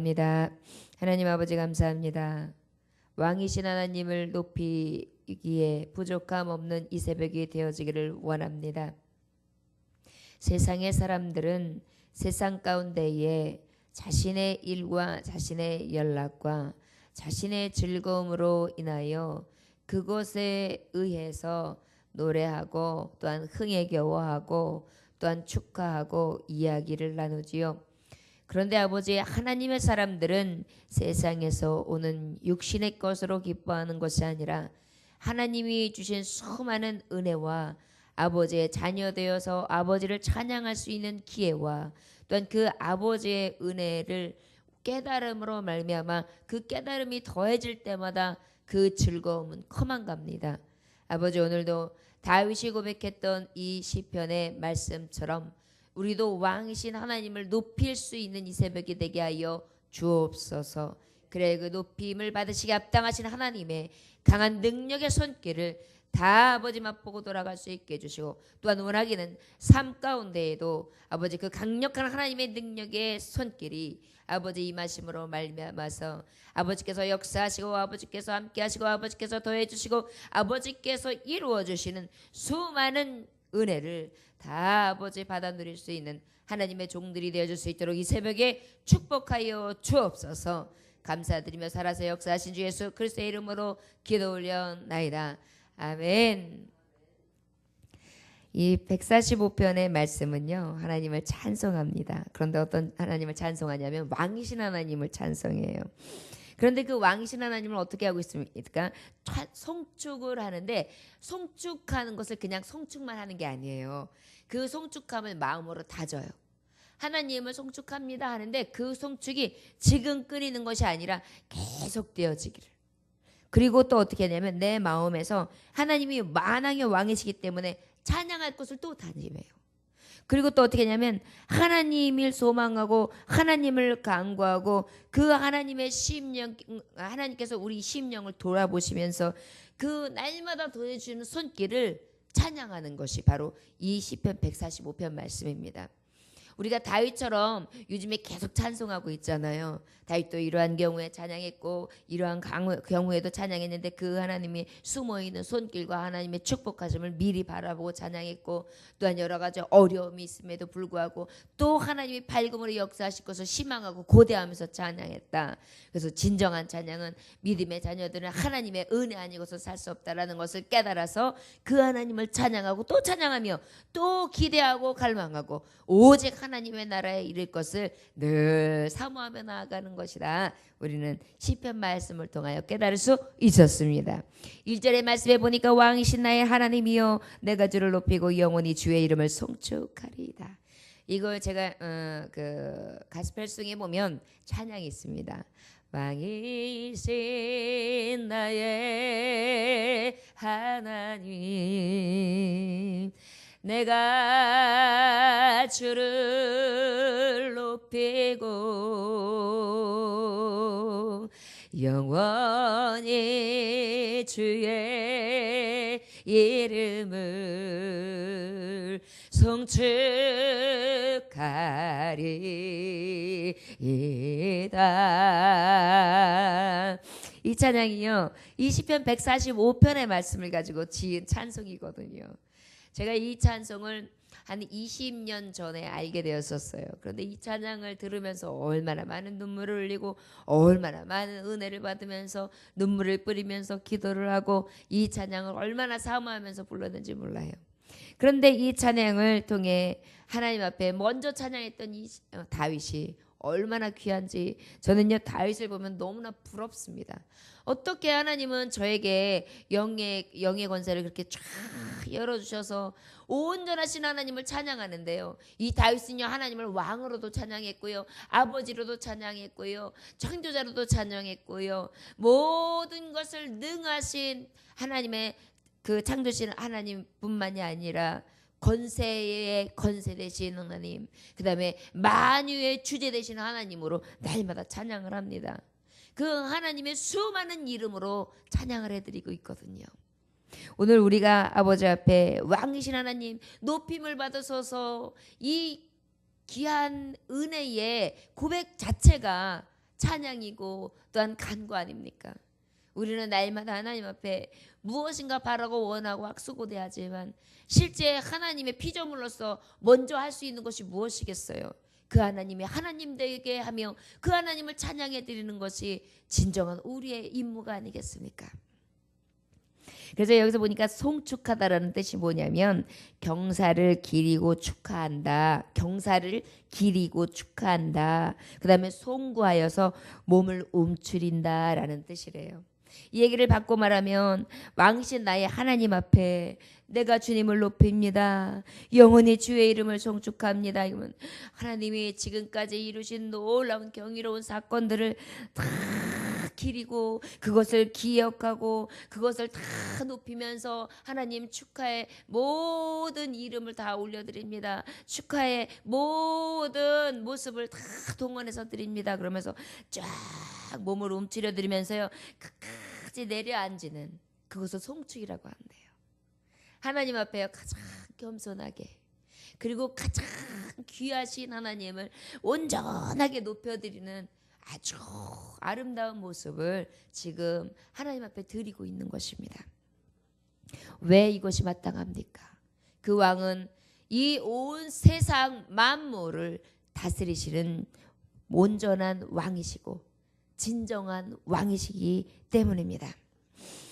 기도합니다. 하나님 아버지 감사합니다. 왕이신 하나님을 높이기에 부족함 없는 이 새벽이 되어지기를 원합니다. 세상의 사람들은 세상 가운데에 자신의 일과 자신의 연락과 자신의 즐거움으로 인하여 그것에 의해서 노래하고 또한 흥에 겨워하고 또한 축하하고 이야기를 나누지요. 그런데 아버지, 하나님의 사람들은 세상에서 오는 육신의 것으로 기뻐하는 것이 아니라 하나님이 주신 수많은 은혜와 아버지의 자녀 되어서 아버지를 찬양할 수 있는 기회와 또한 그 아버지의 은혜를 깨달음으로 말미암아 그 깨달음이 더해질 때마다 그 즐거움은 커만 갑니다. 아버지, 오늘도 다윗이 고백했던 이 시편의 말씀처럼 우리도 왕이신 하나님을 높일 수 있는 이 새벽이 되게 하여 주옵소서. 그래, 그 높임을 받으시기 합당하신 하나님의 강한 능력의 손길을 다 아버지 맛보고 돌아갈 수 있게 해주시고, 또한 원하기는 삶 가운데에도 아버지 그 강력한 하나님의 능력의 손길이 아버지 임하심으로 말미암아서 아버지께서 역사하시고 아버지께서 함께하시고 아버지께서 더해주시고 아버지께서 이루어주시는 수많은 은혜를 다 아버지 받아 누릴 수 있는 하나님의 종들이 되어줄 수 있도록 이 새벽에 축복하여 주옵소서. 감사드리며 살아서 역사하신 주 예수 그리스도의 이름으로 기도 올려나이다. 아멘. 이 145편의 말씀은요, 하나님을 찬송합니다. 그런데 어떤 하나님을 찬송하냐면 왕이신 하나님을 찬송해요. 그런데 그 왕이신 하나님을 어떻게 하고 있습니까? 송축을 하는데, 송축하는 것을 그냥 송축만 하는 게 아니에요. 그 송축함을 마음으로 다져요. 하나님을 송축합니다 하는데 그 송축이 지금 끊이는 것이 아니라 계속 되어지기를. 그리고 또 어떻게 하냐면 내 마음에서 하나님이 만왕의 왕이시기 때문에 찬양할 것을 또 다짐해요. 그리고 또 어떻게 하냐면 하나님을 소망하고 하나님을 간구하고 그 하나님의 심령, 하나님께서 우리 심령을 돌아보시면서 그 날마다 더해주는 손길을 찬양하는 것이 바로 이 시편 145편 말씀입니다. 우리가 다윗처럼 요즘에 계속 찬송하고 있잖아요. 다윗도 이러한 경우에 찬양했고 이러한 경우에도 찬양했는데 그 하나님이 숨어있는 손길과 하나님의 축복하심을 미리 바라보고 찬양했고, 또한 여러 가지 어려움이 있음에도 불구하고 또 하나님이 밝음으로 역사하실 것을 희망하고 고대하면서 찬양했다. 그래서 진정한 찬양은 믿음의 자녀들은 하나님의 은혜 아니고서 살 수 없다라는 것을 깨달아서 그 하나님을 찬양하고 또 찬양하며 또 기대하고 갈망하고 오직 하나님의 나라에 이를 것을 늘 사모하며 나아가는 것이라 우리는 시편 말씀을 통하여 깨달을 수 있었습니다. 1절의 말씀에 보니까 왕이신 나의 하나님이여 내가 주를 높이고 영원히 주의 이름을 송축하리이다. 이걸 제가 그 가스펠송에 보면 찬양이 있습니다. 왕이신 나의 하나님 내가 주를 높이고 영원히 주의 이름을 송축하리이다. 이 찬양이요, 이 시편 145편의 말씀을 가지고 지은 찬송이거든요. 제가 이 찬송을 한 20년 전에 알게 되었었어요. 그런데 이 찬양을 들으면서 얼마나 많은 눈물을 흘리고 얼마나 많은 은혜를 받으면서 눈물을 뿌리면서 기도를 하고 이 찬양을 얼마나 사모하면서 불렀는지 몰라요. 그런데 이 찬양을 통해 하나님 앞에 먼저 찬양했던 이 다윗이 얼마나 귀한지 저는요 다윗을 보면 너무나 부럽습니다. 어떻게 하나님은 저에게 영의 권세를 그렇게 쫙 열어주셔서 온전하신 하나님을 찬양하는데요. 이 다윗은요 하나님을 왕으로도 찬양했고요, 아버지로도 찬양했고요, 창조자로도 찬양했고요, 모든 것을 능하신 하나님의 그 창조신 하나님뿐만이 아니라 권세의 권세 되신 하나님, 그 다음에 만유의 주제 되신 하나님으로 날마다 찬양을 합니다. 그 하나님의 수많은 이름으로 찬양을 해드리고 있거든요. 오늘 우리가 아버지 앞에 왕이신 하나님 높임을 받으소서 이 귀한 은혜의 고백 자체가 찬양이고 또한 간구 아닙니까? 우리는 날마다 하나님 앞에 무엇인가 바라고 원하고 학수고대하지만 실제 하나님의 피조물로서 먼저 할 수 있는 것이 무엇이겠어요? 그 하나님이 하나님 되게 하며 그 하나님을 찬양해 드리는 것이 진정한 우리의 임무가 아니겠습니까? 그래서 여기서 보니까 송축하다라는 뜻이 뭐냐면 경사를 기리고 축하한다. 경사를 기리고 축하한다. 그 다음에 송구하여서 몸을 움츠린다라는 뜻이래요. 이 얘기를 바꿔 말하면 왕이신 나의 하나님 앞에 내가 주님을 높입니다. 영원히 주의 이름을 송축합니다. 이러면 하나님이 지금까지 이루신 놀라운 경이로운 사건들을 다 기리고 그것을 기억하고 그것을 다 높이면서 하나님 축하의 모든 이름을 다 올려드립니다. 축하의 모든 모습을 다 동원해서 드립니다. 그러면서 쫙 몸을 움츠려 드리면서요 끝까지 내려앉는 그것을 송축이라고 한대요. 하나님 앞에 가장 겸손하게 그리고 가장 귀하신 하나님을 온전하게 높여드리는 아주 아름다운 모습을 지금 하나님 앞에 드리고 있는 것입니다. 왜 이것이 마땅합니까? 그 왕은 이 온 세상 만물을 다스리시는 온전한 왕이시고 진정한 왕이시기 때문입니다.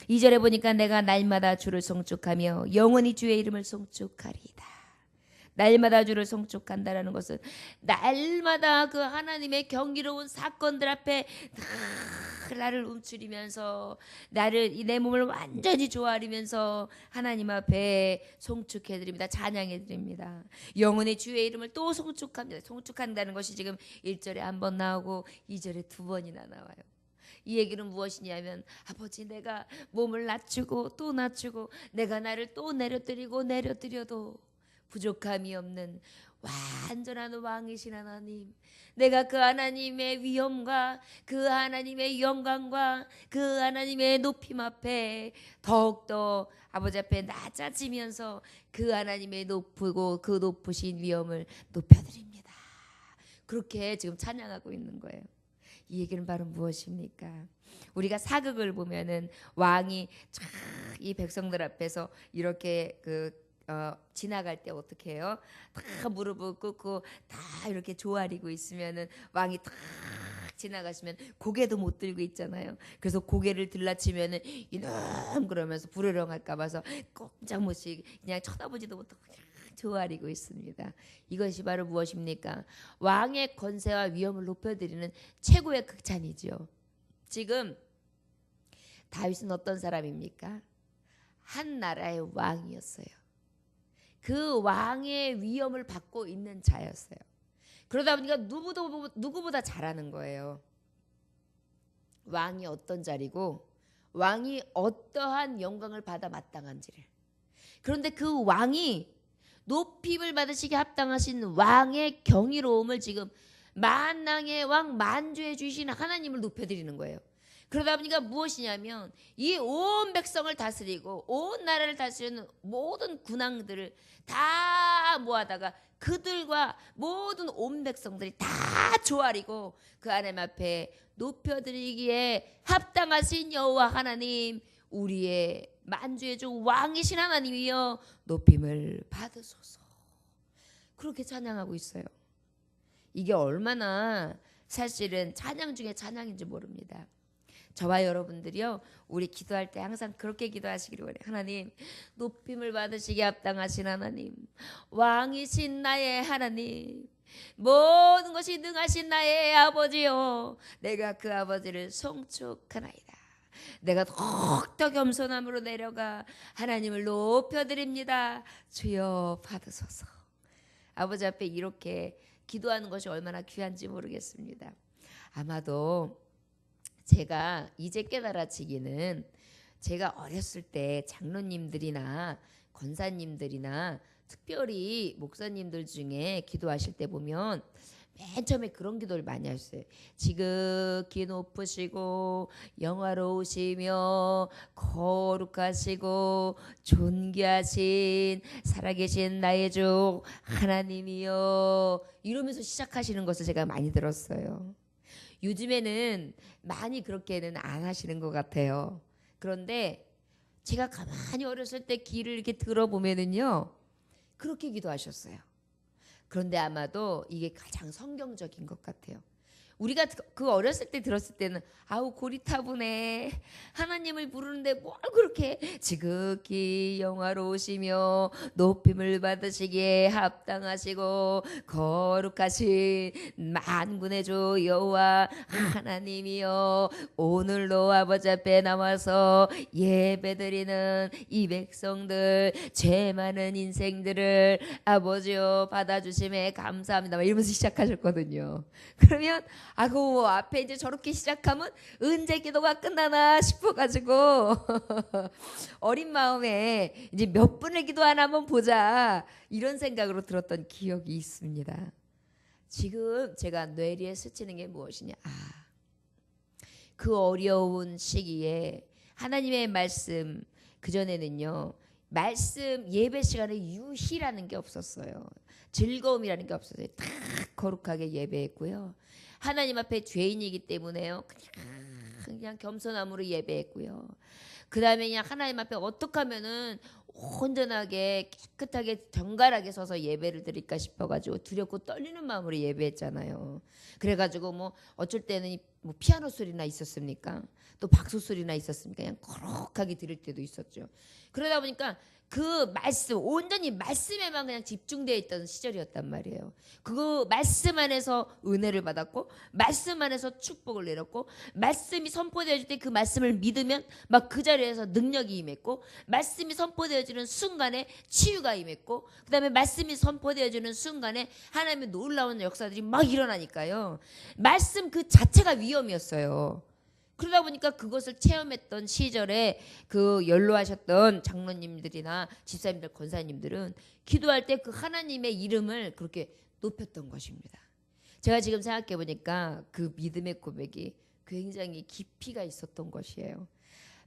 2절에 보니까 내가 날마다 주를 송축하며 영원히 주의 이름을 송축하리이다. 날마다 주를 송축한다라는 것은 날마다 그 하나님의 경이로운 사건들 앞에 나를 움츠리면서 나를 내 몸을 완전히 조아리면서 하나님 앞에 송축해드립니다. 찬양해드립니다. 영원히 주의 이름을 또 송축합니다. 송축한다는 것이 지금 1절에 한 번 나오고 2절에 두 번이나 나와요. 이 얘기는 무엇이냐면 아버지 내가 몸을 낮추고 또 낮추고 내가 나를 또 내려드려도 부족함이 없는 완전한 왕이신 하나님, 내가 그 하나님의 위엄과 그 하나님의 영광과 그 하나님의 높임 앞에 더욱더 아버지 앞에 낮아지면서 그 하나님의 높고 그 높으신 위엄을 높여드립니다. 그렇게 지금 찬양하고 있는 거예요. 이 얘기는 바로 무엇입니까? 우리가 사극을 보면은 왕이 쫙 이 백성들 앞에서 이렇게 지나갈 때 어떻게 해요? 다 무릎을 꿇고 다 이렇게 조아리고 있으면은 왕이 딱 지나가시면 고개도 못 들고 있잖아요. 그래서 고개를 들라치면은 이놈 그러면서 부르렁할까 봐서 꼼짝 못이 그냥 쳐다보지도 못하고 그냥 조아리고 있습니다. 이것이 바로 무엇입니까? 왕의 권세와 위엄을 높여드리는 최고의 극찬이죠. 지금 다윗은 어떤 사람입니까? 한 나라의 왕이었어요. 그 왕의 위엄을 받고 있는 자였어요. 그러다 보니까 누구보다 잘하는 거예요. 왕이 어떤 자리고 왕이 어떠한 영광을 받아 마땅한지를. 그런데 그 왕이 높임을 받으시게 합당하신 왕의 경이로움을 지금 만왕의 왕 만주해 주신 하나님을 높여드리는 거예요. 그러다 보니까 무엇이냐면 이 온 백성을 다스리고 온 나라를 다스리는 모든 군왕들을 다 모아다가 그들과 모든 온 백성들이 다 조아리고 그 하나님 앞에 높여드리기에 합당하신 여호와 하나님, 우리의 만주의 주 왕이신 하나님이여 높임을 받으소서. 그렇게 찬양하고 있어요. 이게 얼마나 사실은 찬양 중에 찬양인지 모릅니다. 저와 여러분들이요, 우리 기도할 때 항상 그렇게 기도하시기를 원해요. 하나님, 높임을 받으시기에 합당하신 하나님, 왕이신 나의 하나님, 모든 것이 능하신 나의 아버지요, 내가 그 아버지를 송축하나이다. 내가 더욱더 겸손함으로 내려가 하나님을 높여드립니다. 주여 받으소서. 아버지 앞에 이렇게 기도하는 것이 얼마나 귀한지 모르겠습니다. 아마도 제가 이제 깨달아지기는 제가 어렸을 때 장로님들이나 권사님들이나 특별히 목사님들 중에 기도하실 때 보면 맨 처음에 그런 기도를 많이 하셨어요. 지극히 높으시고 영화로우시며 거룩하시고 존귀하신 살아계신 나의 주 하나님이여, 이러면서 시작하시는 것을 제가 많이 들었어요. 요즘에는 많이 그렇게는 안 하시는 것 같아요. 그런데 제가 가만히 어렸을 때 기를 이렇게 들어보면은요, 그렇게 기도하셨어요. 그런데 아마도 이게 가장 성경적인 것 같아요. 우리가 그 어렸을 때 들었을 때는 아우 고리타분해, 하나님을 부르는데 뭘 그렇게 지극히 영화로우시며 높임을 받으시기에 합당하시고 거룩하신 만군의 주 여호와 하나님이여, 오늘도 아버지 앞에 나와서 예배드리는 이 백성들, 죄 많은 인생들을 아버지여 받아주심에 감사합니다 이러면서 시작하셨거든요. 그러면 아고 앞에 이제 저렇게 시작하면 언제 기도가 끝나나 싶어가지고 어린 마음에 이제 몇 분의 기도 하나 한번 보자 이런 생각으로 들었던 기억이 있습니다. 지금 제가 뇌리에 스치는 게 무엇이냐, 그 어려운 시기에 하나님의 말씀, 그전에는요 말씀 예배 시간에 유희라는 게 없었어요. 즐거움이라는 게 없었어요. 다 거룩하게 예배했고요. 하나님 앞에 죄인이기 때문에요, 그냥 겸손함으로 예배했고요. 그 다음에 그냥 하나님 앞에 어떻게 하면은 온전하게 깨끗하게 정갈하게 서서 예배를 드릴까 싶어가지고 두렵고 떨리는 마음으로 예배했잖아요. 그래가지고 뭐 어쩔 때는 뭐 피아노 소리나 있었습니까? 또 박수 소리나 있었습니까? 그냥 거룩하게 드릴 때도 있었죠. 그러다 보니까 그 말씀, 온전히 말씀에만 그냥 집중되어 있던 시절이었단 말이에요. 그 말씀 안에서 은혜를 받았고, 말씀 안에서 축복을 내렸고, 말씀이 선포되어질 때 그 말씀을 믿으면 막 그 자리에서 능력이 임했고, 말씀이 선포되어지는 순간에 치유가 임했고, 그 다음에 말씀이 선포되어지는 순간에 하나님의 놀라운 역사들이 막 일어나니까요. 말씀 그 자체가 위험이었어요. 그러다 보니까 그것을 체험했던 시절에 그 연로하셨던 장로님들이나 집사님들, 권사님들은 기도할 때 그 하나님의 이름을 그렇게 높였던 것입니다. 제가 지금 생각해 보니까 그 믿음의 고백이 굉장히 깊이가 있었던 것이에요.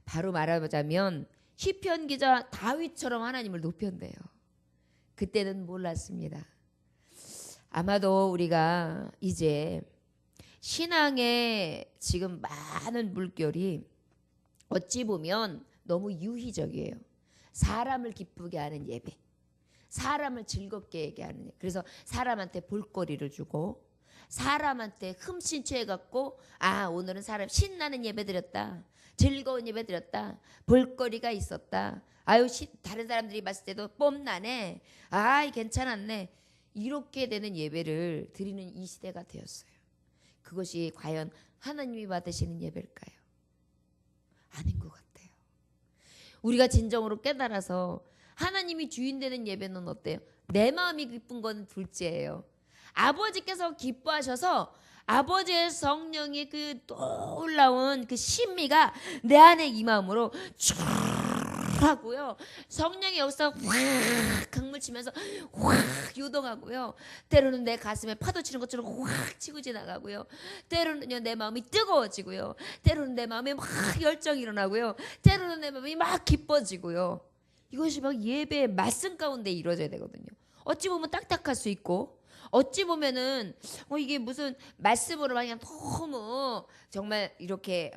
바로 말하자면 시편 기자 다윗처럼 하나님을 높였네요. 그때는 몰랐습니다. 아마도 우리가 이제 신앙의 지금 많은 물결이 어찌 보면 너무 유희적이에요. 사람을 기쁘게 하는 예배, 사람을 즐겁게 하게 하는 예배. 그래서 사람한테 볼거리를 주고, 사람한테 흠신취해갖고 오늘은 사람 신나는 예배 드렸다, 즐거운 예배 드렸다, 볼거리가 있었다, 다른 사람들이 봤을 때도 뽐나네, 괜찮았네, 이렇게 되는 예배를 드리는 이 시대가 되었어요. 그것이 과연 하나님이 받으시는 예배일까요? 아닌 것 같아요. 우리가 진정으로 깨달아서 하나님이 주인 되는 예배는 어때요? 내 마음이 기쁜 건 둘째예요. 아버지께서 기뻐하셔서 아버지의 성령의 그 놀라운 그 신미가 내 안에 임함으로 쭉 하고요. 성령의 역사가 확 강물 치면서 확 요동하고요. 때로는 내 가슴에 파도 치는 것처럼 확 치고 지나가고요. 때로는요 내 마음이 뜨거워지고요. 때로는 내 마음에 막 열정이 일어나고요. 때로는 내 마음이 막 기뻐지고요. 이것이 막 예배의 말씀 가운데 이루어져야 되거든요. 어찌 보면 딱딱할 수 있고, 어찌 보면은 이게 무슨 말씀으로 그냥 너무 정말 이렇게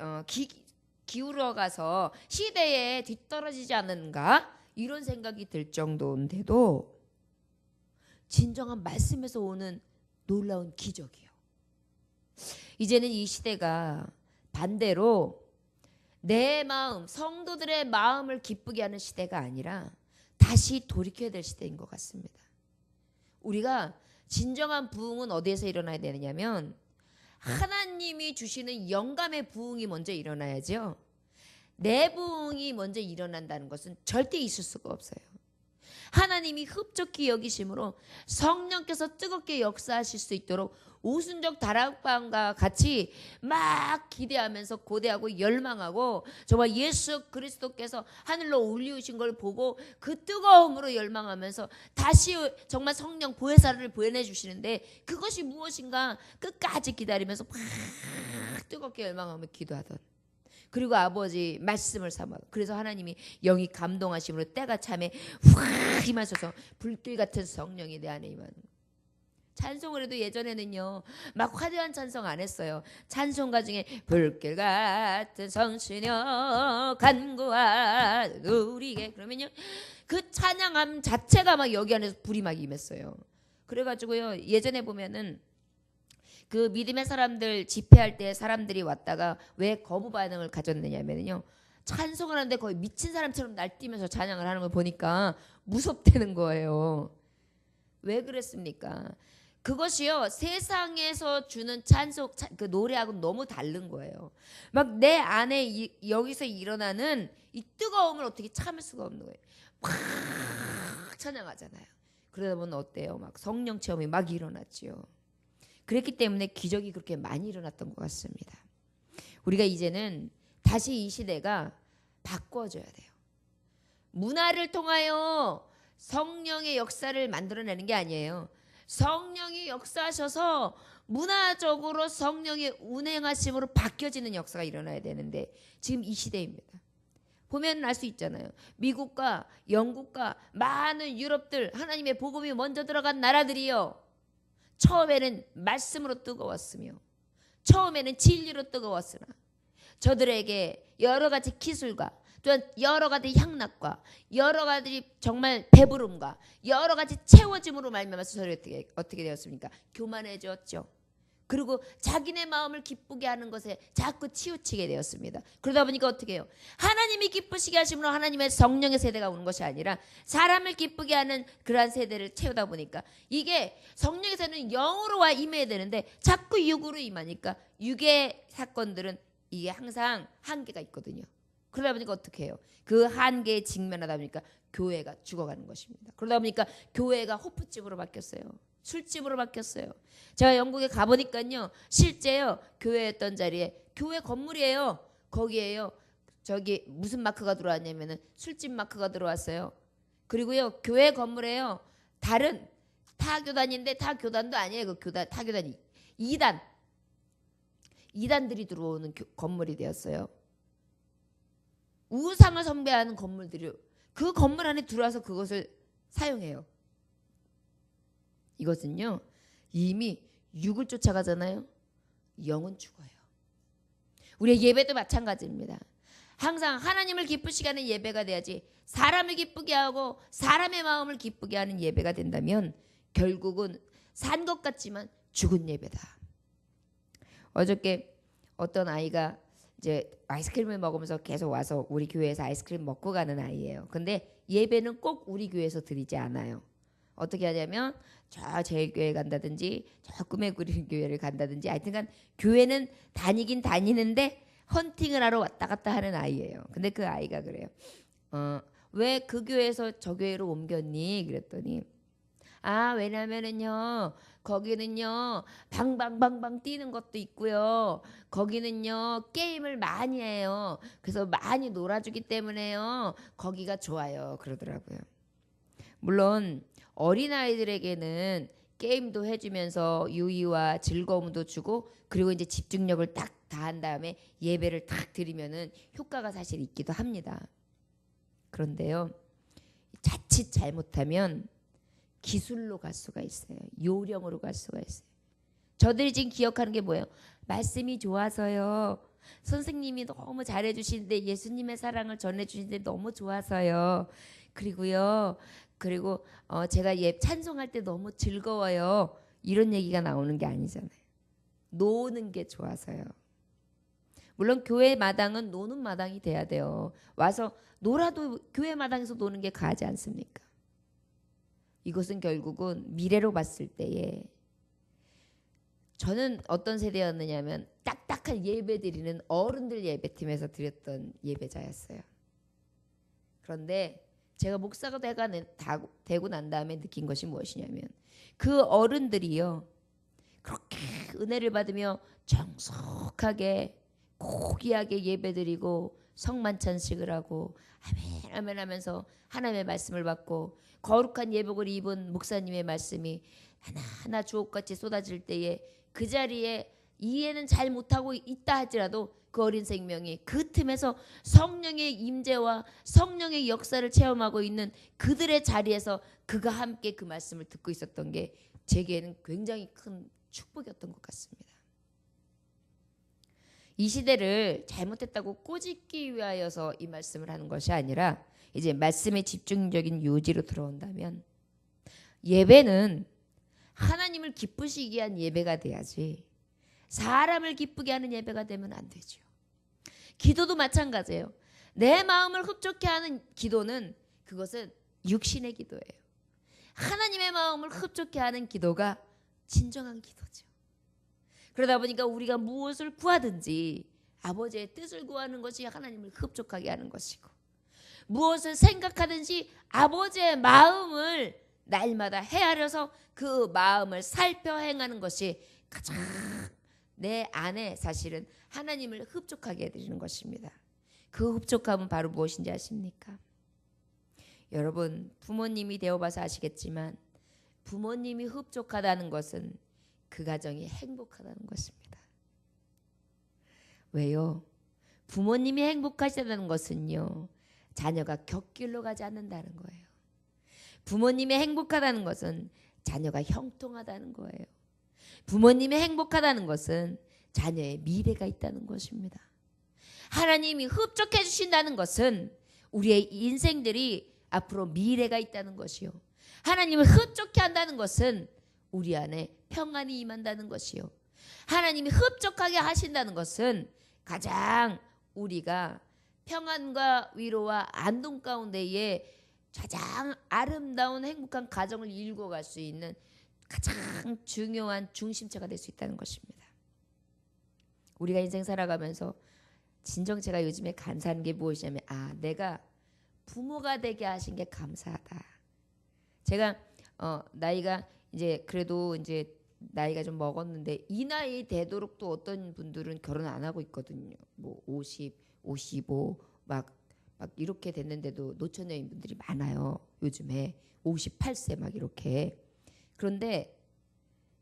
기울어 가서 시대에 뒤떨어지지 않는가 이런 생각이 들 정도인데도 진정한 말씀에서 오는 놀라운 기적이요. 이제는 이 시대가 반대로 내 마음, 성도들의 마음을 기쁘게 하는 시대가 아니라 다시 돌이켜야 될 시대인 것 같습니다. 우리가 진정한 부흥은 어디에서 일어나야 되느냐면 하나님이 주시는 영감의 부흥이 먼저 일어나야죠. 내 부흥이 먼저 일어난다는 것은 절대 있을 수가 없어요. 하나님이 흡족히 여기심으로 성령께서 뜨겁게 역사하실 수 있도록 오순절 다락방과 같이 막 기대하면서 고대하고 열망하고, 정말 예수 그리스도께서 하늘로 올리우신 걸 보고 그 뜨거움으로 열망하면서 다시 정말 성령 보혜사를 보내주시는데, 그것이 무엇인가 끝까지 기다리면서 막 뜨겁게 열망하며 기도하던, 그리고 아버지 말씀을 삼아, 그래서 하나님이 영이 감동하심으로 때가 참에 확 임하셔서 불길 같은 성령이 내 안에 임하는, 찬송을 해도 예전에는요 막 화려한 찬송 안 했어요. 찬송가 중에 불길 같은 성시녀 간구한 우리에게 그러면요 그 찬양함 자체가 막 여기 안에서 불이 막 임했어요. 그래가지고요 예전에 보면은 그 믿음의 사람들 집회할 때 사람들이 왔다가 왜 거부 반응을 가졌느냐면요 찬송을 하는데 거의 미친 사람처럼 날뛰면서 찬양을 하는 걸 보니까 무섭다는 거예요. 왜 그랬습니까? 그것이요 세상에서 주는 찬송 그 노래하고는 너무 다른 거예요. 막 내 안에 여기서 일어나는 이 뜨거움을 어떻게 참을 수가 없는 거예요. 막 찬양하잖아요. 그러다 보면 어때요? 막 성령 체험이 막 일어났지요. 그랬기 때문에 기적이 그렇게 많이 일어났던 것 같습니다. 우리가 이제는 다시 이 시대가 바꿔줘야 돼요. 문화를 통하여 성령의 역사를 만들어내는 게 아니에요. 성령이 역사하셔서 문화적으로 성령의 운행하심으로 바뀌어지는 역사가 일어나야 되는데 지금 이 시대입니다. 보면 알 수 있잖아요. 미국과 영국과 많은 유럽들 하나님의 복음이 먼저 들어간 나라들이요. 처음에는 말씀으로 뜨거웠으며 처음에는 진리로 뜨거웠으나 저들에게 여러 가지 기술과 또한 여러 가지 향락과 여러 가지 정말 배부름과 여러 가지 채워짐으로 말미암아서 저들이 어떻게 되었습니까? 교만해졌죠. 그리고 자기네 마음을 기쁘게 하는 것에 자꾸 치우치게 되었습니다. 그러다 보니까 어떻게 해요? 하나님이 기쁘시게 하심으로 하나님의 성령의 세대가 오는 것이 아니라 사람을 기쁘게 하는 그러한 세대를 채우다 보니까 이게 성령의 세대는 영으로 와 임해야 되는데 자꾸 육으로 임하니까 육의 사건들은 이게 항상 한계가 있거든요. 그러다 보니까 어떻게 해요? 그 한계에 직면하다 보니까 교회가 죽어가는 것입니다. 그러다 보니까 교회가 호프집으로 바뀌었어요. 술집으로 바뀌었어요. 제가 영국에 가보니까요. 실제요. 교회였던 자리에 교회 건물이에요. 거기에요. 저기 무슨 마크가 들어왔냐면은 술집 마크가 들어왔어요. 그리고요. 교회 건물에요. 다른 타교단인데 타교단도 아니에요. 그 교단 타교단이 2단들이 들어오는 건물이 되었어요. 우상을 숭배하는 건물들이 그 건물 안에 들어와서 그것을 사용해요. 이것은요 이미 육을 쫓아가잖아요. 영은 죽어요. 우리의 예배도 마찬가지입니다. 항상 하나님을 기쁘시게 하는 예배가 돼야지 사람을 기쁘게 하고 사람의 마음을 기쁘게 하는 예배가 된다면 결국은 산 것 같지만 죽은 예배다. 어저께 어떤 아이가 이제 아이스크림을 먹으면서 계속 와서 우리 교회에서 아이스크림 먹고 가는 아이예요. 근데 예배는 꼭 우리 교회에서 드리지 않아요. 어떻게 하냐면 저 제일교회 간다든지 저 꿈의 그리는 교회를 간다든지 하여튼간 교회는 다니긴 다니는데 헌팅을 하러 왔다 갔다 하는 아이예요. 근데 그 아이가 그래요. 왜 그 교회에서 저 교회로 옮겼니? 그랬더니 왜냐면은요 거기는요 방방방방 뛰는 것도 있고요. 거기는요 게임을 많이 해요. 그래서 많이 놀아주기 때문에요 거기가 좋아요. 그러더라고요. 물론 어린아이들에게는 게임도 해주면서 유의와 즐거움도 주고 그리고 이제 집중력을 딱 다한 다음에 예배를 딱 드리면은 효과가 사실 있기도 합니다. 그런데요 자칫 잘못하면 기술로 갈 수가 있어요. 요령으로 갈 수가 있어요. 저들이 지금 기억하는 게 뭐예요? 말씀이 좋아서요. 선생님이 너무 잘해주시는데 예수님의 사랑을 전해주시는데 너무 좋아서요. 그리고 제가 찬송할 때 너무 즐거워요. 이런 얘기가 나오는 게 아니잖아요. 노는 게 좋아서요. 물론 교회 마당은 노는 마당이 돼야 돼요. 와서 놀아도 교회 마당에서 노는 게 가하지 않습니까? 이것은 결국은 미래로 봤을 때에 저는 어떤 세대였느냐면 딱딱한 예배 드리는 어른들 예배팀에서 드렸던 예배자였어요. 그런데 제가 목사가 되고 난 다음에 느낀 것이 무엇이냐면 그 어른들이요 그렇게 은혜를 받으며 정숙하게 고귀하게 예배드리고 성만찬식을 하고 아멘 아멘 하면서 하나님의 말씀을 받고 거룩한 예복을 입은 목사님의 말씀이 하나하나 주옥같이 쏟아질 때에 그 자리에 이해는 잘 못하고 있다 할지라도 그 어린 생명이 그 틈에서 성령의 임재와 성령의 역사를 체험하고 있는 그들의 자리에서 그가 함께 그 말씀을 듣고 있었던 게 제게는 굉장히 큰 축복이었던 것 같습니다. 이 시대를 잘못했다고 꼬집기 위하여서 이 말씀을 하는 것이 아니라 이제 말씀의 집중적인 요지로 들어온다면 예배는 하나님을 기쁘시게 한 예배가 돼야지 사람을 기쁘게 하는 예배가 되면 안 되죠. 기도도 마찬가지예요. 내 마음을 흡족해 하는 기도는 그것은 육신의 기도예요. 하나님의 마음을 흡족해 하는 기도가 진정한 기도죠. 그러다 보니까 우리가 무엇을 구하든지 아버지의 뜻을 구하는 것이 하나님을 흡족하게 하는 것이고, 무엇을 생각하든지 아버지의 마음을 날마다 헤아려서 그 마음을 살펴 행하는 것이 가장 내 안에 사실은 하나님을 흡족하게 해드리는 것입니다. 그 흡족함은 바로 무엇인지 아십니까? 여러분, 부모님이 되어봐서 아시겠지만 부모님이 흡족하다는 것은 그 가정이 행복하다는 것입니다. 왜요? 부모님이 행복하시다는 것은요, 자녀가 곁길로 가지 않는다는 거예요. 부모님이 행복하다는 것은 자녀가 형통하다는 거예요. 부모님이 행복하다는 것은 자녀의 미래가 있다는 것입니다. 하나님이 흡족해 주신다는 것은 우리의 인생들이 앞으로 미래가 있다는 것이요. 하나님을 흡족해 한다는 것은 우리 안에 평안이 임한다는 것이요. 하나님이 흡족하게 하신다는 것은 가장 우리가 평안과 위로와 안동 가운데에 가장 아름다운 행복한 가정을 이루고 갈 수 있는 가장 중요한 중심체가 될 수 있다는 것입니다. 우리가 인생 살아가면서 진정 제가 요즘에 감사한 게 무엇이냐면, 내가 부모가 되게 하신 게 감사하다. 제가 나이가 이제 그래도 이제 나이가 좀 먹었는데 이 나이 되도록 또 어떤 분들은 결혼 안 하고 있거든요. 뭐 50, 55 막 이렇게 됐는데도 노처 여인분들이 많아요. 요즘에 58세 막 이렇게. 그런데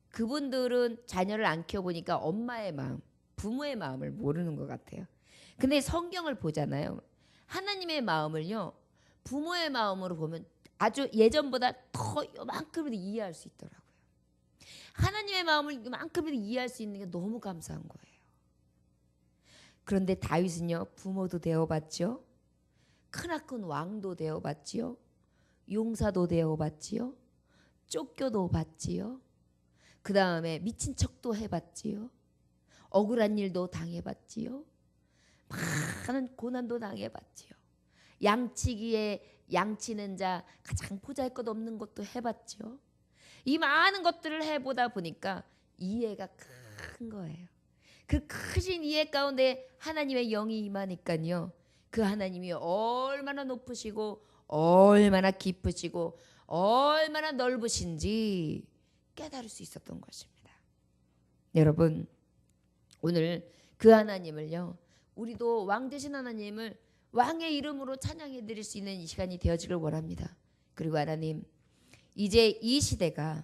그분들은 자녀를 안 키워보니까 엄마의 마음, 부모의 마음을 모르는 것 같아요. 근데 성경을 보잖아요. 하나님의 마음을요, 부모의 마음으로 보면 아주 예전보다 더 요만큼이라도 이해할 수 있더라고요. 하나님의 마음을 요만큼이라도 이해할 수 있는 게 너무 감사한 거예요. 그런데 다윗은요, 부모도 되어봤죠. 크나큰 왕도 되어봤지요. 용사도 되어봤지요. 쫓겨도 봤지요. 그 다음에 미친 척도 해봤지요. 억울한 일도 당해봤지요. 많은 고난도 당해봤지요. 양치기에 양치는 자 가장 보잘것없는 것도 해봤죠. 이 많은 것들을 해보다 보니까 이해가 큰 거예요. 그 크신 이해 가운데 하나님의 영이 임하니까요, 그 하나님이 얼마나 높으시고 얼마나 깊으시고 얼마나 넓으신지 깨달을 수 있었던 것입니다. 여러분, 오늘 그 하나님을요, 우리도 왕 되신 하나님을 왕의 이름으로 찬양해 드릴 수 있는 이 시간이 되어지길 원합니다. 그리고 하나님, 이제 이 시대가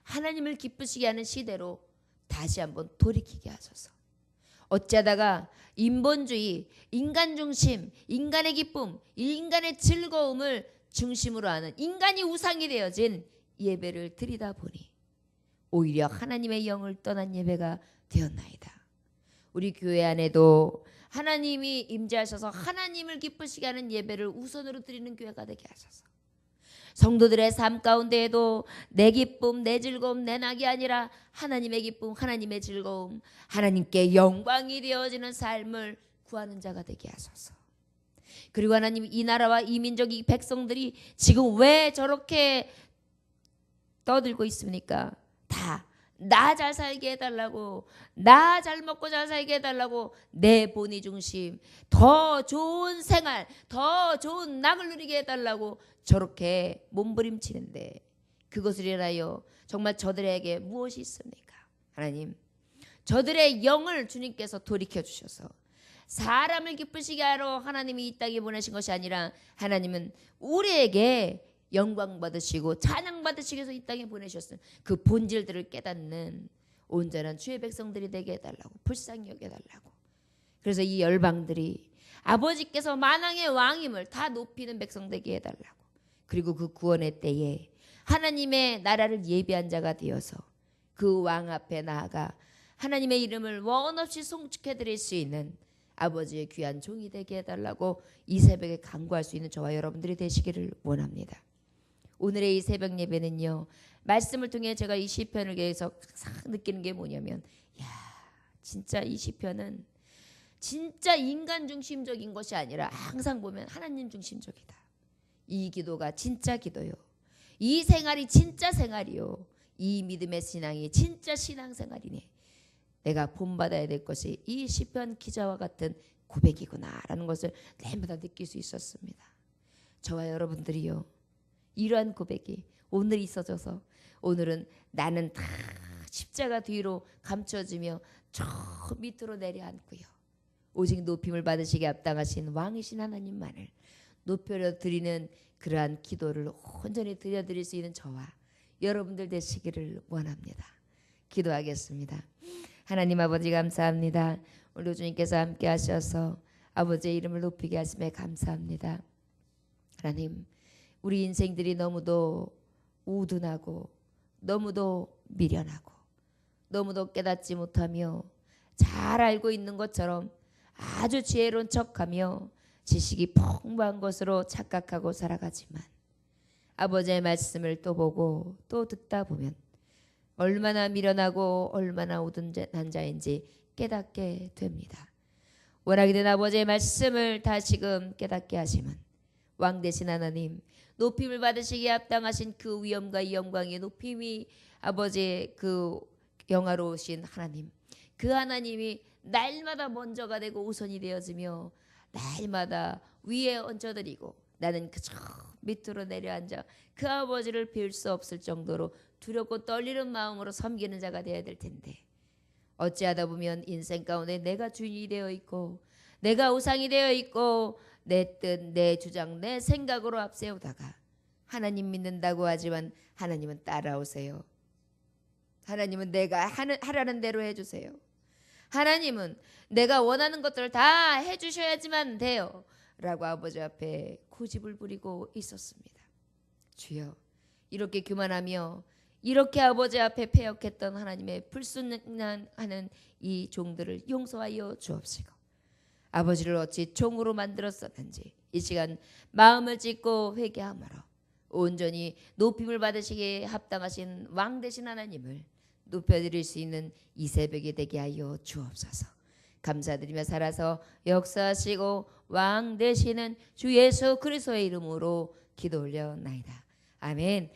하나님을 기쁘시게 하는 시대로 다시 한번 돌이키게 하소서. 어찌하다가 인본주의, 인간 중심, 인간의 기쁨, 인간의 즐거움을 중심으로 하는 인간이 우상이 되어진 예배를 드리다 보니 오히려 하나님의 영을 떠난 예배가 되었나이다. 우리 교회 안에도 하나님이 임재하셔서 하나님을 기쁘시게 하는 예배를 우선으로 드리는 교회가 되게 하소서. 성도들의 삶 가운데에도 내 기쁨, 내 즐거움, 내 낙이 아니라 하나님의 기쁨, 하나님의 즐거움, 하나님께 영광이 되어지는 삶을 구하는 자가 되게 하소서. 그리고 하나님, 이 나라와 이 민족, 이 백성들이 지금 왜 저렇게 떠들고 있습니까? 다 나 잘 살게 해달라고, 나 잘 먹고 잘 살게 해달라고, 내 본의 중심, 더 좋은 생활, 더 좋은 낙을 누리게 해달라고 저렇게 몸부림치는데 그것을 인하여 정말 저들에게 무엇이 있습니까? 하나님, 저들의 영을 주님께서 돌이켜 주셔서 사람을 기쁘시게 하러 하나님이 이 땅에 보내신 것이 아니라 하나님은 우리에게 영광 받으시고 찬양 받으시기 위해서 이 땅에 보내셨어요. 그 본질들을 깨닫는 온전한 주의 백성들이 되게 해달라고, 불쌍히 여겨달라고. 그래서 이 열방들이 아버지께서 만왕의 왕임을 다 높이는 백성 되게 해달라고. 그리고 그 구원의 때에 하나님의 나라를 예비한 자가 되어서 그 왕 앞에 나아가 하나님의 이름을 원 없이 송축해 드릴 수 있는 아버지의 귀한 종이 되게 해달라고 이 새벽에 간구할 수 있는 저와 여러분들이 되시기를 원합니다. 오늘의 이 새벽 예배는요, 말씀을 통해 제가 이 시편을 계속 느끼는 게 뭐냐면, 야, 진짜 이 시편은 진짜 인간 중심적인 것이 아니라 항상 보면 하나님 중심적이다. 이 기도가 진짜 기도요. 이 생활이 진짜 생활이요. 이 믿음의 신앙이 진짜 신앙생활이네. 내가 본받아야 될 것이 이 시편 기자와 같은 고백이구나라는 것을 날마다 느낄 수 있었습니다. 저와 여러분들이요, 이러한 고백이 오늘 있어져서 오늘은 나는 다 십자가 뒤로 감춰지며 저 밑으로 내려앉고요, 오직 높임을 받으시기에 합당하신 왕이신 하나님만을 높여 드리는 그러한 기도를 온전히 드려드릴 수 있는 저와 여러분들 되시기를 원합니다. 기도하겠습니다. 하나님 아버지 감사합니다. 오늘 주님께서 함께 하셔서 아버지의 이름을 높이게 하심에 감사합니다. 하나님, 우리 인생들이 너무도 우둔하고 너무도 미련하고 너무도 깨닫지 못하며 잘 알고 있는 것처럼 아주 지혜로운 척하며 지식이 풍부한 것으로 착각하고 살아가지만 아버지의 말씀을 또 보고 또 듣다 보면 얼마나 미련하고 얼마나 우둔한 자인지 깨닫게 됩니다. 원하게 된 아버지의 말씀을 다시금 깨닫게 하시면 왕 되신 하나님, 높임을 받으시기에 합당하신 그 위엄과 이 영광의 높임이 아버지의 그 영화로우신 하나님, 그 하나님이 날마다 먼저가 되고 우선이 되어지며 날마다 위에 얹어드리고 나는 그저 밑으로 내려앉아 그 아버지를 뵐 수 없을 정도로 두렵고 떨리는 마음으로 섬기는 자가 되어야 될 텐데, 어찌하다 보면 인생 가운데 내가 주인이 되어 있고 내가 우상이 되어 있고 내 뜻, 내 주장, 내 생각으로 앞세우다가 하나님 믿는다고 하지만 하나님은 따라오세요. 하나님은 내가 하라는 대로 해주세요. 하나님은 내가 원하는 것들을 다 해주셔야지만 돼요 라고 아버지 앞에 고집을 부리고 있었습니다. 주여, 이렇게 교만하며 이렇게 아버지 앞에 패역했던 하나님의 불순종하는 이 종들을 용서하여 주옵시고, 아버지를 어찌 종으로 만들었었는지 이 시간 마음을 찢고 회개함으로 온전히 높임을 받으시기에 합당하신 왕 되신 하나님을 높여드릴 수 있는 이 새벽이 되게 하여 주옵소서. 감사드리며 살아서 역사하시고 왕 되시는 주 예수 그리스도의 이름으로 기도 올려나이다. 아멘.